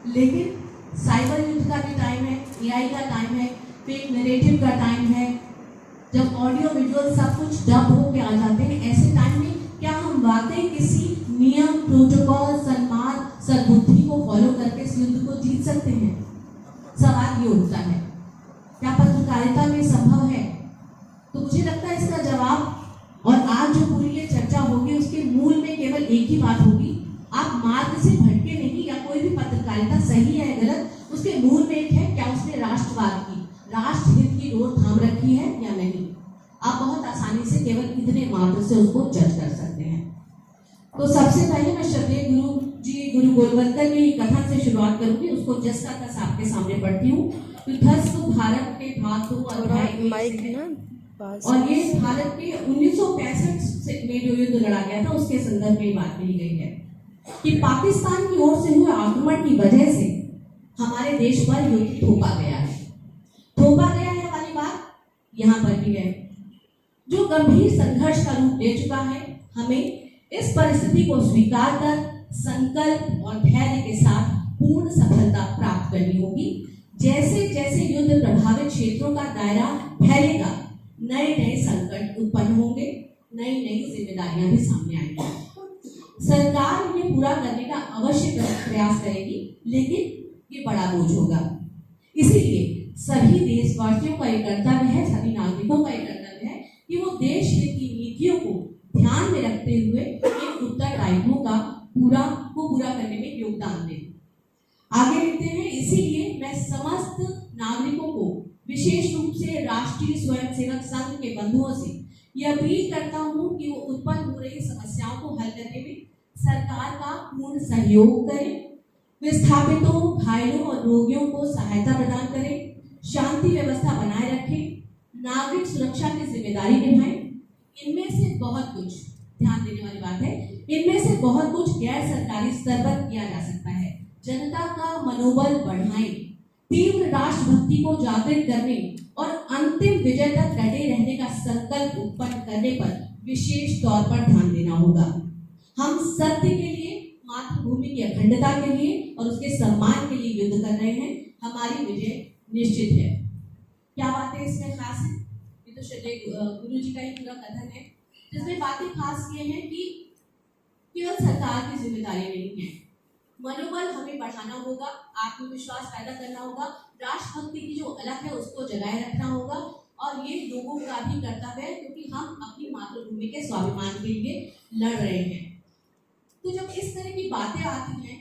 लेकिन साइबर युद्ध का भी टाइम है, एआई का टाइम है, फेक नैरेटिव का टाइम है, जब ऑडियो विजुअल सब कुछ डब होके आ जाते हैं, ऐसे टाइम में क्या हम वाकई किसी नियम, प्रोटोकॉल, सम्मान, सद्बुद्धि को फॉलो करके इस युद्ध को जीत सकते हैं? सवाल ये उठता है, क्या पत्रकारिता में संभव है? तो मुझे लगता है इसका जवाब, और आज जो पूरी ये चर्चा होगी उसके मूल में केवल एक ही बात होगी, आप मार्ग से भटके नहीं, या कोई भी पत्रकारिता सही है गलत, उसके मूल में एक है, क्या उसने राष्ट्रवाद की, राष्ट्रहित की डोर थाम रखी है या नहीं। आप बहुत आसानी से केवल इतने मात्र से उसको जज कर सकते हैं। तो सबसे पहले मैं श्रद्धेय गुरु गोलवलकर की कथन से शुरुआत करूंगी, उसको जस का तस आपके सामने पढ़ती हूँ। तो भारत के भाग 2 और ये भारत के 1965 में जो युद्ध लड़ा गया था उसके संदर्भ में बात कही गई है कि पाकिस्तान की ओर से हुए आक्रमण की वजह से हमारे देश पर युद्ध थोपा गया है। थोपा गया है वाली बात यहाँ पर भी है, जो गंभीर संघर्ष का रूप ले चुका है। हमें इस परिस्थिति को स्वीकार कर संकल्प और धैर्य के साथ पूर्ण सफलता प्राप्त करनी होगी। जैसे जैसे युद्ध प्रभावित क्षेत्रों का दायरा फैलेगा, नए नए संकट उत्पन्न होंगे, नई नई जिम्मेदारियां भी सामने आएंगी। सरकार इन्हें पूरा करने का अवश्य प्रयास करेगी, लेकिन ये बड़ा बोझ होगा। इसीलिए सभी देशवासियों का एक कर्तव्य है, सभी नागरिकों का एक कर्तव्य है कि वो देश हित की नीतियों को ध्यान में रखते हुए इन उत्तरदायित्वों का पूरा करने में योगदान दें। आगे लिखते हैं, इसीलिए मैं समस्त नागरिकों को, विशेष रूप से राष्ट्रीय स्वयंसेवक संघ के बंधुओं से यह अपील करता हूं कि वो उत्पन्न हो रही समस्याओं को हल करने में सरकार का पूर्ण सहयोग करें, विस्थापितों, घायलों और रोगियों को सहायता प्रदान करें, शांति व्यवस्था बनाए रखें, नागरिक सुरक्षा की जिम्मेदारी निभाएं। इनमें से बहुत कुछ, ध्यान देने वाली बात है, इनमें से बहुत कुछ गैर सरकारी स्तर पर किया जा सकता है। जनता का मनोबल बढ़ाएं, तीव्र राष्ट्रभक्ति को जागृत करने और अंतिम विजय तक डटे रहने का संकल्प उत्पन्न करने पर विशेष तौर पर ध्यान देना होगा। हम सत्य के लिए, मातृभूमि की अखंडता के लिए और उसके सम्मान के लिए युद्ध कर रहे हैं। हमारी विजय निश्चित है। क्या बातें इसमें खास है? ये तो श्रद्धेय गुरु जी का ही पूरा कथन है, जिसमें बातें खास ये हैं कि केवल सरकार की जिम्मेदारी नहीं है, मनोबल हमें बढ़ाना होगा, आत्मविश्वास पैदा करना होगा, राष्ट्रभक्ति की जो अलग है उसको जगाए रखना होगा, और ये लोगों का भी कर्तव्य है, क्योंकि हम अपनी मातृभूमि के स्वाभिमान के लिए लड़ रहे हैं। तो जब इस तरह की बातें आती हैं